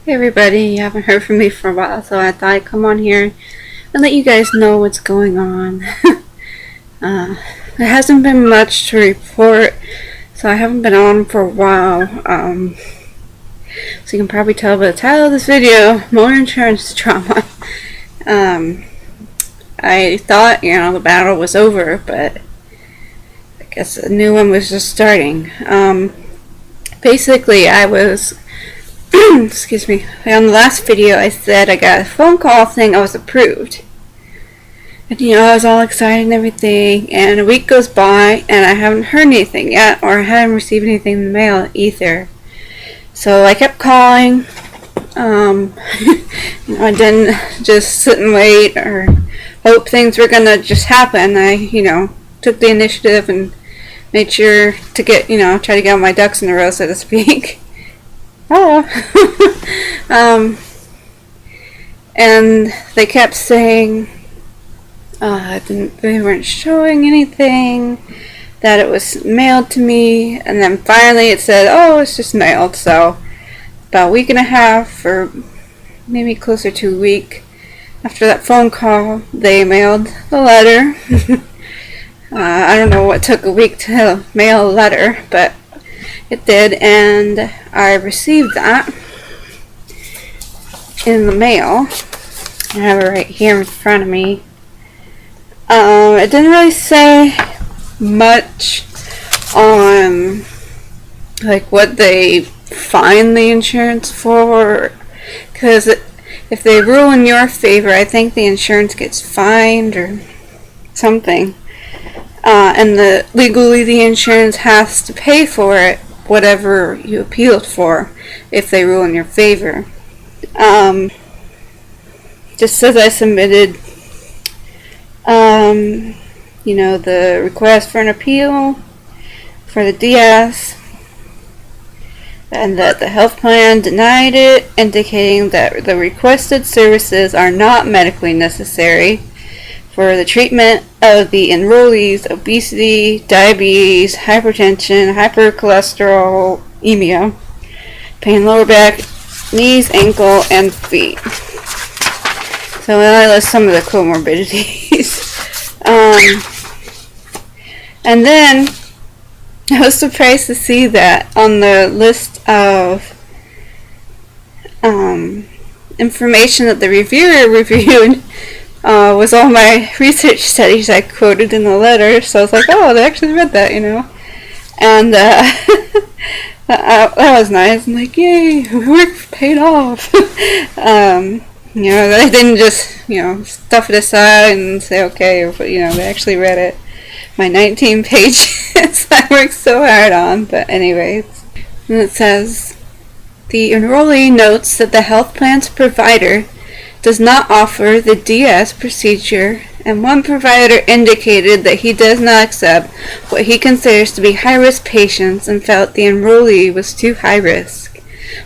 Hey everybody, you haven't heard from me for a while, so I thought I'd come on here and let you guys know what's going on. There hasn't been much to report, so I haven't been on for a while. So you can probably tell by the title of this video, more insurance drama. I thought, the battle was over, but I guess a new one was just starting. Basically, I was excuse me, on the last video I said I got a phone call saying I was approved. And I was all excited and everything, and a week goes by and I haven't heard anything yet, or I haven't received anything in the mail either. So I kept calling. I didn't just sit and wait or hope things were gonna just happen. I, took the initiative and made sure to get, try to get all my ducks in a row, so to speak. Hello. And they kept saying they weren't showing anything, that it was mailed to me, and then finally it said, oh, it's just mailed. So about a week and a half, or maybe closer to a week after that phone call, they mailed the letter. I don't know what took a week to mail a letter, but it did, and I received that in the mail. I have it right here in front of me. It didn't really say much on what they fine the insurance for, because if they rule in your favor, I think the insurance gets fined or something. And legally the insurance has to pay for it, whatever you appealed for, if they rule in your favor. Just says I submitted, the request for an appeal for the DS, and that the health plan denied it, indicating that the requested services are not medically necessary for the treatment of the enrollee's obesity, diabetes, hypertension, hypercholesterolemia, pain lower back, knees, ankle, and feet. So I list some of the comorbidities. And then I was surprised to see that on the list of information that the reviewer reviewed was all my research studies I quoted in the letter. So I was like, oh, they actually read that, And that was nice. I'm like, yay, work paid off. They didn't just, stuff it aside and say, okay, but, they actually read it. My 19 pages I worked so hard on, but anyways. And it says, the enrollee notes that the health plan's provider does not offer the DS procedure, and one provider indicated that he does not accept what he considers to be high-risk patients and felt the enrollee was too high risk.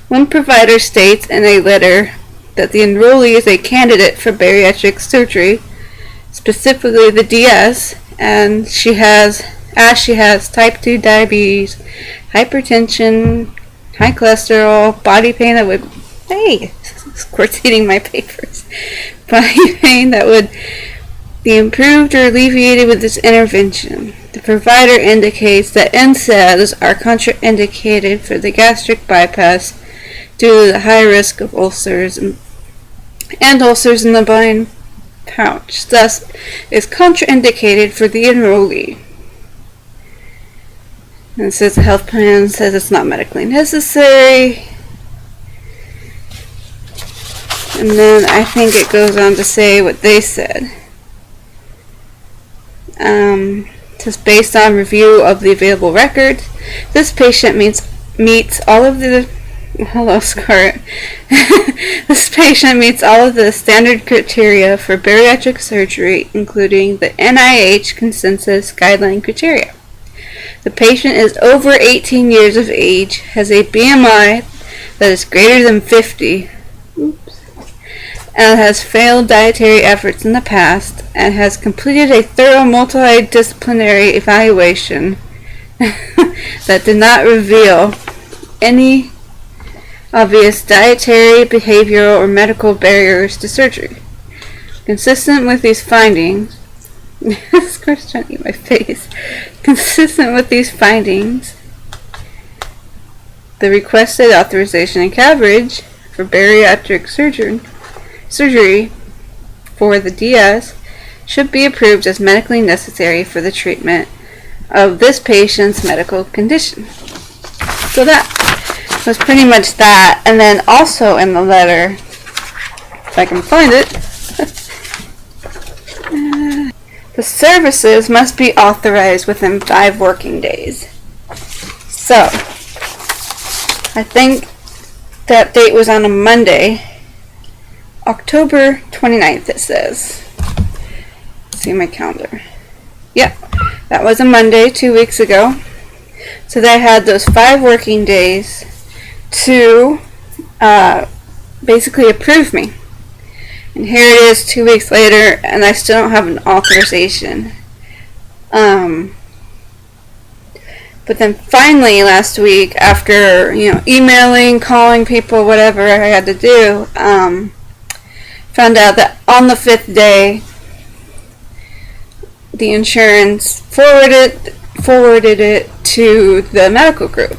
One provider states in a letter that the enrollee is a candidate for bariatric surgery, specifically the DS, and she has type 2 diabetes, hypertension, high cholesterol, body pain that would, Squirt's eating my papers, body pain that would be improved or alleviated with this intervention. The provider indicates that NSAIDs are contraindicated for the gastric bypass due to the high risk of ulcers and ulcers in the blind pouch, thus is contraindicated for the enrollee. And it says the health plan says it's not medically necessary. And then I think it goes on to say what they said. It says based on review of the available records, this patient meets all of the This patient meets all of the standard criteria for bariatric surgery, including the NIH consensus guideline criteria. The patient is over 18 years of age, has a BMI that is greater than 50, and has failed dietary efforts in the past, and has completed a thorough multidisciplinary evaluation that did not reveal any obvious dietary, behavioral, or medical barriers to surgery. Consistent with these findings, this girl's trying to eat my face. Consistent with these findings, the requested authorization and coverage for bariatric surgery for the DS should be approved as medically necessary for the treatment of this patient's medical condition. So that was pretty much that. And then also in the letter, if I can find it, the services must be authorized within 5 working days. So, I think that date was on a Monday, October 29th it says. Let's see my calendar. Yep, that was a Monday 2 weeks ago. So they had those 5 working days to basically approve me. And here it is 2 weeks later, and I still don't have an authorization. But then finally last week, after emailing, calling people, whatever I had to do, found out that on the 5th day, the insurance forwarded it to the medical group.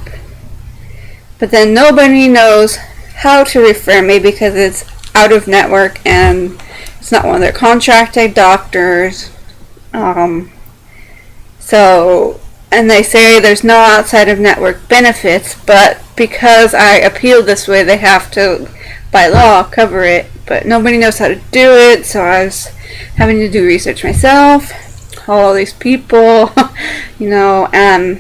But then nobody knows how to refer me because it's out of network and it's not one of their contracted doctors. And they say there's no outside of network benefits, but because I appealed this way, they have to, by law, cover it. But nobody knows how to do it, so I was having to do research myself. All these people, and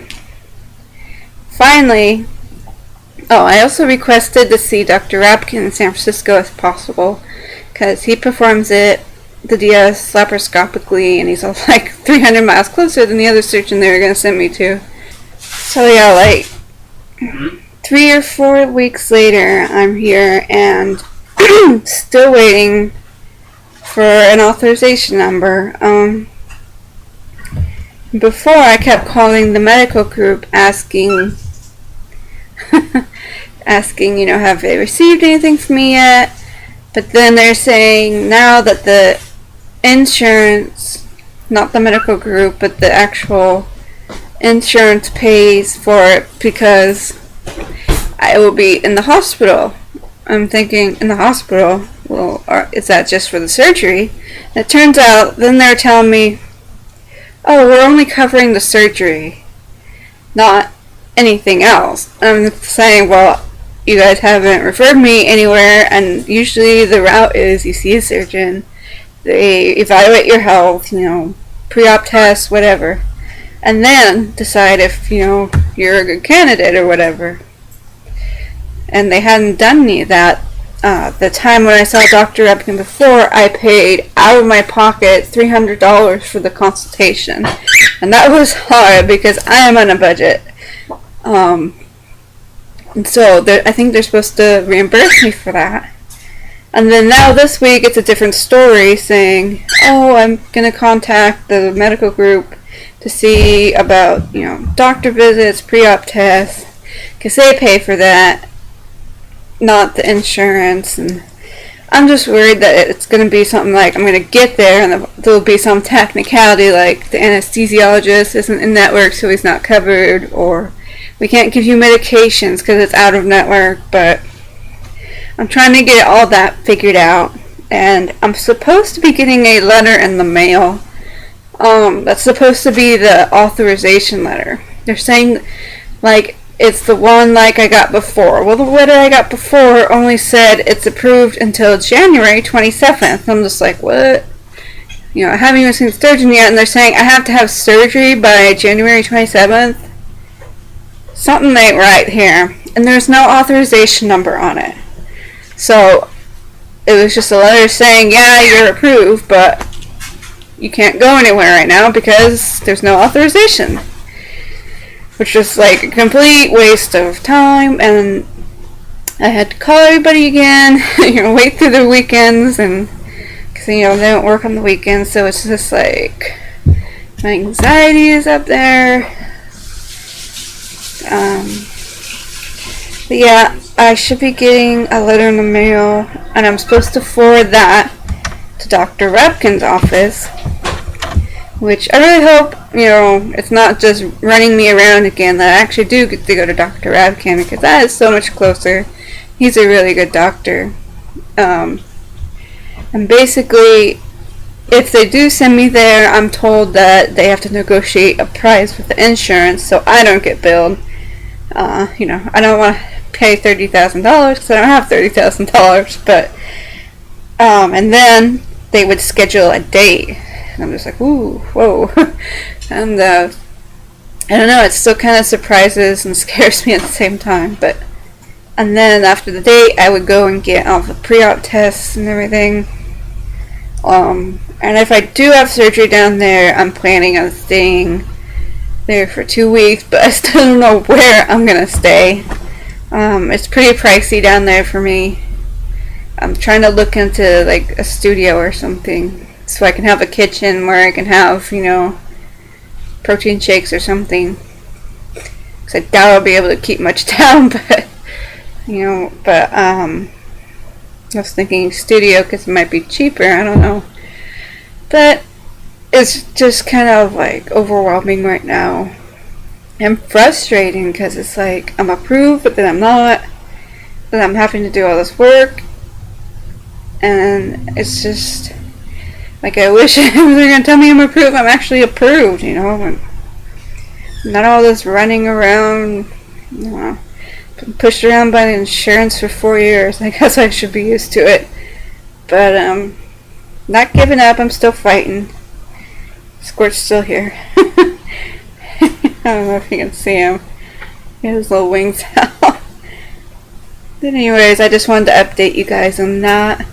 finally, I also requested to see Dr. Rapkin in San Francisco if possible, because he performs the DS laparoscopically, and he's like 300 miles closer than the other surgeon they were going to send me to. So yeah, like 3 or 4 weeks later, I'm here and still waiting for an authorization number. Before I kept calling the medical group asking, have they received anything from me yet? But then they're saying now that the insurance, not the medical group, but the actual insurance pays for it because I will be in the hospital. I'm thinking, in the hospital? Well, is that just for the surgery? And it turns out, then they're telling me, oh, we're only covering the surgery, not anything else. I'm saying, well, you guys haven't referred me anywhere, and usually the route is you see a surgeon, they evaluate your health, pre-op tests, whatever, and then decide if, you're a good candidate or whatever. And they hadn't done any of that. The time when I saw Dr. Rebkin before, I paid out of my pocket $300 for the consultation. And that was hard because I am on a budget. And so I think they're supposed to reimburse me for that. And then now this week it's a different story saying, oh, I'm going to contact the medical group to see about, doctor visits, pre-op tests, because they pay for that, not the insurance. And I'm just worried that it's going to be something like I'm going to get there and there'll be some technicality like the anesthesiologist isn't in network so he's not covered, or we can't give you medications because it's out of network. But I'm trying to get all that figured out, and I'm supposed to be getting a letter in the mail that's supposed to be the authorization letter. They're saying like it's the one like I got before. Well, the letter I got before only said it's approved until January 27th. I'm just like, what? I haven't even seen the surgeon yet, and they're saying I have to have surgery by January 27th. Something ain't right here. And there's no authorization number on it. So, it was just a letter saying, yeah, you're approved, but you can't go anywhere right now because there's no authorization. Which was like a complete waste of time, and I had to call everybody again, wait through the weekends, and because they don't work on the weekends, so it's just like my anxiety is up there. But yeah, I should be getting a letter in the mail, and I'm supposed to forward that to Dr. Rapkin's office, which I really hope, it's not just running me around again, that I actually do get to go to Dr. Rapkin, because that is so much closer. He's a really good doctor. And basically, if they do send me there, I'm told that they have to negotiate a price with the insurance so I don't get billed. I don't want to pay $30,000 because I don't have $30,000, but and then they would schedule a date, and I'm just like, ooh, whoa. And I don't know, it still kind of surprises and scares me at the same time. And then after the date, I would go and get all the pre-op tests and everything. And if I do have surgery down there, I'm planning on staying there for 2 weeks, but I still don't know where I'm gonna stay. It's pretty pricey down there for me. I'm trying to look into like a studio or something, so I can have a kitchen where I can have, protein shakes or something. Because I doubt I'll be able to keep much down, but I was thinking studio because it might be cheaper. I don't know, but it's just kind of like overwhelming right now and frustrating because it's like I'm approved, but then I'm not. Then I'm having to do all this work, and it's just like I wish they're gonna tell me I'm approved. I'm actually approved, and not all this running around. Been pushed around by the insurance for 4 years. I guess I should be used to it, but not giving up. I'm still fighting. Squirt's still here. I don't know if you can see him. He has his little wings out. But anyways, I just wanted to update you guys on that,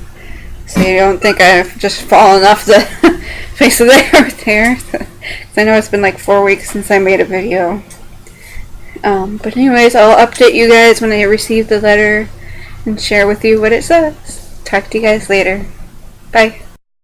so you don't think I've just fallen off the face of the earth here. Because I know it's been like 4 weeks since I made a video. But anyways, I'll update you guys when I receive the letter and share with you what it says. Talk to you guys later. Bye.